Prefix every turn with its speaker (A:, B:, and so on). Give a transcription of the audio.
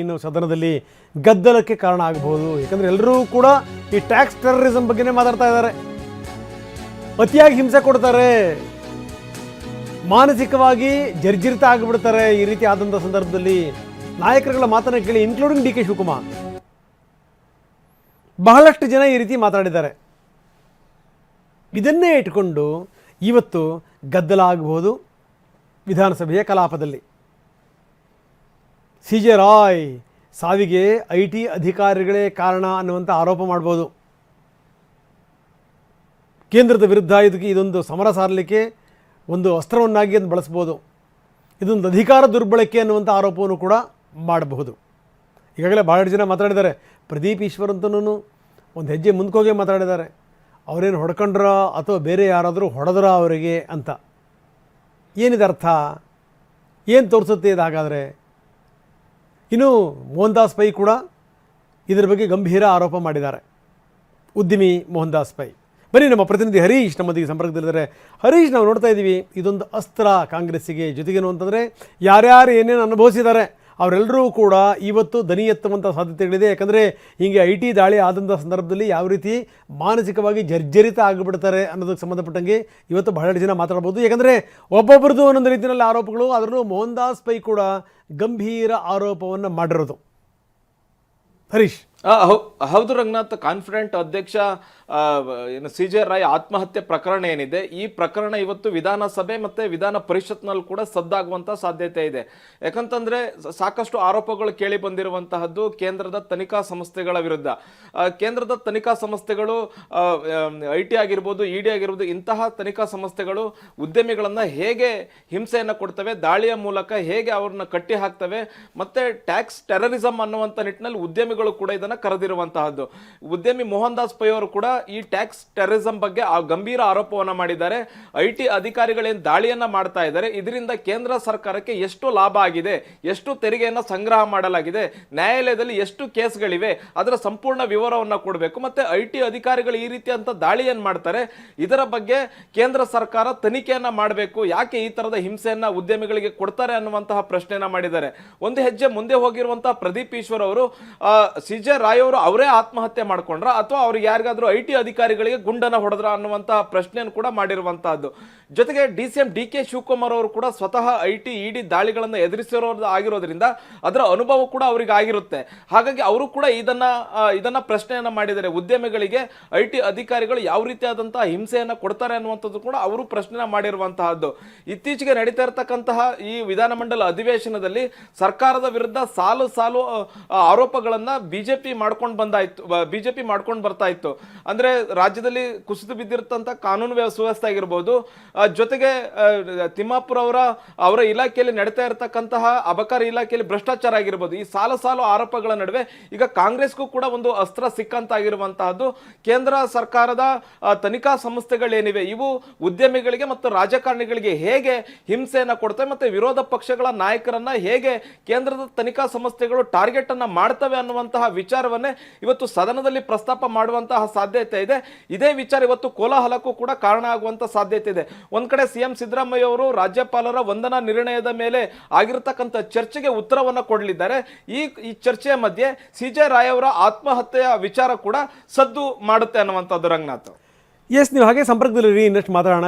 A: ಇನ್ನು ಸದನದಲ್ಲಿ ಗದ್ದಲಕ್ಕೆ ಕಾರಣ ಆಗಬಹುದು. ಯಾಕಂದರೆ ಎಲ್ಲರೂ ಕೂಡ ಈ ಟ್ಯಾಕ್ಸ್ ಟೆರರಿಸಮ್ ಬಗ್ಗೆನೇ ಮಾತಾಡ್ತಾ ಇದ್ದಾರೆ. ಅತಿಯಾಗಿ ಹಿಂಸೆ ಕೊಡ್ತಾರೆ, ಮಾನಸಿಕವಾಗಿ ಜರ್ಜರಿತ ಆಗಿಬಿಡ್ತಾರೆ. ಈ ರೀತಿ ಆದಂಥ ಸಂದರ್ಭದಲ್ಲಿ ನಾಯಕರುಗಳ ಮಾತನ್ನು ಕೇಳಿ, ಇನ್ಕ್ಲೂಡಿಂಗ್ ಡಿ ಕೆ ಶಿವಕುಮಾರ್, ಬಹಳಷ್ಟು ಜನ ಈ ರೀತಿ ಮಾತಾಡಿದ್ದಾರೆ. ಇದನ್ನೇ ಇಟ್ಕೊಂಡು ಇವತ್ತು ಗದ್ದಲ ಆಗಬಹುದು ವಿಧಾನಸಭೆಯ ಕಲಾಪದಲ್ಲಿ. ಸಿ ಜೆ ರಾಯ್ ಸಾವಿಗೆ IT ಅಧಿಕಾರಿಗಳೇ ಕಾರಣ ಅನ್ನುವಂಥ ಆರೋಪ ಮಾಡ್ಬೋದು. ಕೇಂದ್ರದ ವಿರುದ್ಧ ಇದೊಂದು ಸಮರ ಸಾರಲಿಕ್ಕೆ ಒಂದು ಅಸ್ತ್ರವನ್ನಾಗಿ ಅದನ್ನು ಬಳಸ್ಬೋದು. ಇದೊಂದು ಅಧಿಕಾರ ದುರ್ಬಳಕೆ ಅನ್ನುವಂಥ ಆರೋಪವನ್ನು ಕೂಡ ಮಾಡಬಹುದು. ಈಗಾಗಲೇ ಭಾಳಷ್ಟು ಜನ ಮಾತಾಡಿದ್ದಾರೆ. ಪ್ರದೀಪ್ ಈಶ್ವರ್ ಅಂತನೂ ಒಂದು ಹೆಜ್ಜೆ ಮುಂದಕೋಗಿ ಮಾತಾಡಿದ್ದಾರೆ. ಅವರೇನು ಹೊಡ್ಕೊಂಡ್ರ ಅಥವಾ ಬೇರೆ ಯಾರಾದರೂ ಹೊಡೆದ್ರ ಅವರಿಗೆ ಅಂತ. ಏನಿದೆ ಅರ್ಥ? ಏನು ತೋರಿಸುತ್ತೆ ಇದು? ಹಾಗಾದರೆ ಇನ್ನು ಮೋಹನ್ ದಾಸ್ ಪೈ ಕೂಡ ಇದರ ಬಗ್ಗೆ ಗಂಭೀರ ಆರೋಪ ಮಾಡಿದ್ದಾರೆ, ಉದ್ಯಮಿ ಮೋಹನ್ ದಾಸ್ ಪೈ. ಬನ್ನಿ, ನಮ್ಮ ಪ್ರತಿನಿಧಿ ಹರೀಶ್ ನಮ್ಮೊಂದಿಗೆ ಸಂಪರ್ಕದಲ್ಲಿದ್ದಾರೆ. ಹರೀಶ್, ನಾವು ನೋಡ್ತಾ ಇದ್ದೀವಿ ಇದೊಂದು ಅಸ್ತ್ರ ಕಾಂಗ್ರೆಸ್ಸಿಗೆ. ಜೊತೆಗೇನು ಅಂತಂದರೆ ಯಾರ್ಯಾರು ಏನೇನು ಅನುಭವಿಸಿದ್ದಾರೆ ಅವರೆಲ್ಲರೂ ಕೂಡ ಇವತ್ತು ದನಿ ಎತ್ತುವಂಥ ಸಾಧ್ಯತೆಗಳಿದೆ. ಯಾಕಂದರೆ ಹೀಗೆ IT ದಾಳಿ ಆದಂಥ ಸಂದರ್ಭದಲ್ಲಿ ಯಾವ ರೀತಿ ಮಾನಸಿಕವಾಗಿ ಜರ್ಜರಿತ ಆಗಿಬಿಡ್ತಾರೆ ಅನ್ನೋದಕ್ಕೆ ಸಂಬಂಧಪಟ್ಟಂಗೆ ಇವತ್ತು ಬಹಳಷ್ಟು ಜನ ಮಾತಾಡ್ಬೋದು. ಯಾಕಂದರೆ ಒಬ್ಬೊಬ್ಬರದು ಒಂದೊಂದು ರೀತಿಯಲ್ಲಿ ಆರೋಪಗಳು. ಅದರಲ್ಲೂ ಮೋಹನ್ ದಾಸ್ ಪೈ ಕೂಡ ಗಂಭೀರ ಆರೋಪವನ್ನು ಮಾಡಿರೋದು. ಹರೀಶ್,
B: ಹೌದು ರಂಗನಾಥ್. ಕಾನ್ಫಿಡೆಂಟ್ ಅಧ್ಯಕ್ಷ ಏನು ಸಿ ಜೆ ರಾಯ್ ಆತ್ಮಹತ್ಯೆ ಪ್ರಕರಣ ಏನಿದೆ, ಈ ಪ್ರಕರಣ ಇವತ್ತು ವಿಧಾನಸಭೆ ಮತ್ತೆ ವಿಧಾನ ಪರಿಷತ್ನಲ್ಲಿ ಕೂಡ ಸದ್ದಾಗುವಂತ ಸಾಧ್ಯತೆ ಇದೆ. ಯಾಕಂತಂದ್ರೆ ಸಾಕಷ್ಟು ಆರೋಪಗಳು ಕೇಳಿ ಬಂದಿರುವಂತಹದ್ದು ಕೇಂದ್ರದ ತನಿಖಾ ಸಂಸ್ಥೆಗಳ ವಿರುದ್ಧ. ಕೇಂದ್ರದ ತನಿಖಾ ಸಂಸ್ಥೆಗಳು IT ಆಗಿರ್ಬೋದು, ED ಆಗಿರ್ಬೋದು, ಇಂತಹ ತನಿಖಾ ಸಂಸ್ಥೆಗಳು ಉದ್ಯಮಿಗಳನ್ನ ಹೇಗೆ ಹಿಂಸೆಯನ್ನ ಕೊಡ್ತವೆ, ದಾಳಿಯ ಮೂಲಕ ಹೇಗೆ ಅವ್ರನ್ನ ಕಟ್ಟಿ ಹಾಕ್ತವೆ, ಮತ್ತೆ ಟ್ಯಾಕ್ಸ್ ಟೆರರಿಸಂ ಅನ್ನುವಂಥ ನಿಟ್ಟಿನಲ್ಲಿ ಉದ್ಯಮಿಗಳು ಕೂಡ ಇದನ್ನ ಕರೆದಿರುವಂತಹದ್ದು. ಉದ್ಯಮಿ ಮೋಹನ್ ದಾಸ್ ಪೈ ಅವರು ಕೂಡ ಈ ಟ್ಯಾಕ್ಸ್ ಟೆರರಿಸಂ ಬಗ್ಗೆ ಗಂಭೀರ ಆರೋಪವನ್ನ ಮಾಡಿದ್ದಾರೆ. IT ಅಧಿಕಾರಿಗಳೇನು ದಾಳಿಯನ್ನ ಮಾಡ್ತಾ ಇದ್ದಾರೆ, ಇದರಿಂದ ಕೇಂದ್ರ ಸರ್ಕಾರಕ್ಕೆ ಎಷ್ಟು ಲಾಭ ಆಗಿದೆ, ಎಷ್ಟು ತೆರಿಗೆಯನ್ನ ಸಂಗ್ರಹ ಮಾಡಲಾಗಿದೆ, ನ್ಯಾಯಾಲಯದಲ್ಲಿ ಎಷ್ಟು ಕೇಸ್ಗಳಿವೆ, ಅದರ ಸಂಪೂರ್ಣ ವಿವರವನ್ನ ಕೊಡಬೇಕು. ಮತ್ತೆ IT ಅಧಿಕಾರಿಗಳು ಈ ರೀತಿಯಂತ ದಾಳಿಯನ್ನ ಮಾಡ್ತಾರೆ, ಇದರ ಬಗ್ಗೆ ಕೇಂದ್ರ ಸರ್ಕಾರ ತನಿಖೆಯನ್ನ ಮಾಡಬೇಕು. ಯಾಕೆ ಈ ತರದ ಹಿಂಸೆಯನ್ನ ಉದ್ಯಮಿಗಳಿಗೆ ಕೊಡ್ತಾರೆ ಅನ್ನುವಂತಹ ಪ್ರಶ್ನೆಯನ್ನ ಮಾಡಿದ್ದಾರೆ. ಒಂದು ಹೆಜ್ಜೆ ಮುಂದೆ ಹೋಗಿರುವಂತಹ ಪ್ರದೀಪ್ ಈಶ್ವರ್ ಅವರು ಸಿ ಜೆ ರಾಯ್ ಅವರು ಅವರೇ ಆತ್ಮಹತ್ಯೆ ಮಾಡ್ಕೊಂಡ್ರ ಅಥವಾ ಅವ್ರಿಗೆ ಯಾರಿಗಾದ್ರೂ IT ಅಧಿಕಾರಿಗಳಿಗೆ ಗುಂಡನ್ನ ಹೊಡೆದ್ರ ಅನ್ನುವಂತಹ ಪ್ರಶ್ನೆಯನ್ನು ಕೂಡ ಮಾಡಿರುವಂತಹದ್ದು. ಜೊತೆಗೆ DCM ಡಿ ಕೆ ಶಿವಕುಮಾರ್ ಅವರು ಕೂಡ ಸ್ವತಃ IT ED ದಾಳಿಗಳನ್ನು ಆಗಿರೋದ್ರಿಂದ ಅದರ ಅನುಭವ ಕೂಡ ಅವರಿಗೆ ಆಗಿರುತ್ತೆ. ಹಾಗಾಗಿ ಅವರು ಕೂಡ ಇದನ್ನ ಪ್ರಶ್ನೆಯನ್ನ ಮಾಡಿದ್ದಾರೆ. ಉದ್ಯಮಿಗಳಿಗೆ IT ಅಧಿಕಾರಿಗಳು ಯಾವ ರೀತಿಯಾದಂತಹ ಹಿಂಸೆಯನ್ನ ಕೊಡ್ತಾರೆ ಅನ್ನುವಂಥದ್ದು ಕೂಡ ಅವರು ಪ್ರಶ್ನೆ ಮಾಡಿರುವಂತಹದ್ದು. ಇತ್ತೀಚೆಗೆ ನಡೀತಾ ಇರತಕ್ಕಂತಹ ಈ ವಿಧಾನಮಂಡಲ ಅಧಿವೇಶನದಲ್ಲಿ ಸರ್ಕಾರದ ವಿರುದ್ಧ ಸಾಲು ಸಾಲು ಆರೋಪಗಳನ್ನ ಬಿಜೆಪಿ ಮಾಡ್ಕೊಂಡು ಬರ್ತಾ ಇತ್ತು. ಅಂದ್ರೆ ರಾಜ್ಯದಲ್ಲಿ ಕುಸಿದು ಬಿದ್ದಿರತಂತ ಕಾನೂನು ಸುವ್ಯವಸ್ಥೆ ಆಗಿರ್ಬೋದು, ಜೊತೆಗೆ ತಿಮ್ಮಾಪುರ ಅವರ ಇಲಾಖೆಯಲ್ಲಿ ನಡೀತಾ ಇರತಕ್ಕಂತಹ ಅಬಕಾರಿ ಇಲಾಖೆಯಲ್ಲಿ ಭ್ರಷ್ಟಾಚಾರ ಆಗಿರ್ಬೋದು, ಈ ಸಾಲು ಆರೋಪಗಳ ನಡುವೆ ಈಗ ಕಾಂಗ್ರೆಸ್ಗೂ ಕೂಡ ಒಂದು ಅಸ್ತ್ರ ಸಿಕ್ಕಂತಾಗಿರುವಂತಹದ್ದು. ಕೇಂದ್ರ ಸರ್ಕಾರದ ತನಿಖಾ ಸಂಸ್ಥೆಗಳೇನಿವೆ ಇವು ಉದ್ಯಮಿಗಳಿಗೆ ಮತ್ತು ರಾಜಕಾರಣಿಗಳಿಗೆ ಹೇಗೆ ಹಿಂಸೆಯನ್ನ ಕೊಡ್ತವೆ, ಮತ್ತೆ ವಿರೋಧ ಪಕ್ಷಗಳ ನಾಯಕರನ್ನ ಹೇಗೆ ಕೇಂದ್ರದ ತನಿಖಾ ಸಂಸ್ಥೆಗಳು ಟಾರ್ಗೆಟ್ ಅನ್ನ ಮಾಡ್ತವೆ ಅನ್ನುವಂತಹ ವಿಚಾರವನ್ನೇ ಇವತ್ತು ಸದನದಲ್ಲಿ ಪ್ರಸ್ತಾಪ ಮಾಡುವಂತಹ ಸಾಧ್ಯತೆ ಇದೆ. ಇದೇ ವಿಚಾರ ಇವತ್ತು ಕೋಲಾಹಲಕ್ಕೂ ಕೂಡ ಕಾರಣ ಆಗುವಂತ ಸಾಧ್ಯತೆ ಇದೆ. ಒಂದ್ ಕಡೆ CM ಸಿದ್ದರಾಮಯ್ಯ ಅವರು ರಾಜ್ಯಪಾಲರ ವಂದನಾ ನಿರ್ಣಯದ ಮೇಲೆ ಆಗಿರತಕ್ಕಂಥ ಚರ್ಚೆಗೆ ಉತ್ತರವನ್ನ ಕೊಡಲಿದ್ದಾರೆ. ಈ ಚರ್ಚೆಯ ಮಧ್ಯೆ ಸಿ ಜೆ ರಾಯ್ ಅವರ ಆತ್ಮಹತ್ಯೆಯ ವಿಚಾರ ಕೂಡ ಸದ್ದು ಮಾಡುತ್ತೆ ಅನ್ನುವಂಥದ್ದು. ರಂಗನಾಥ್,
A: ಎಸ್, ನೀವು ಹಾಗೆ ಸಂಪರ್ಕದಲ್ಲಿ ಇನ್ನಷ್ಟು ಮಾತಾಡೋಣ.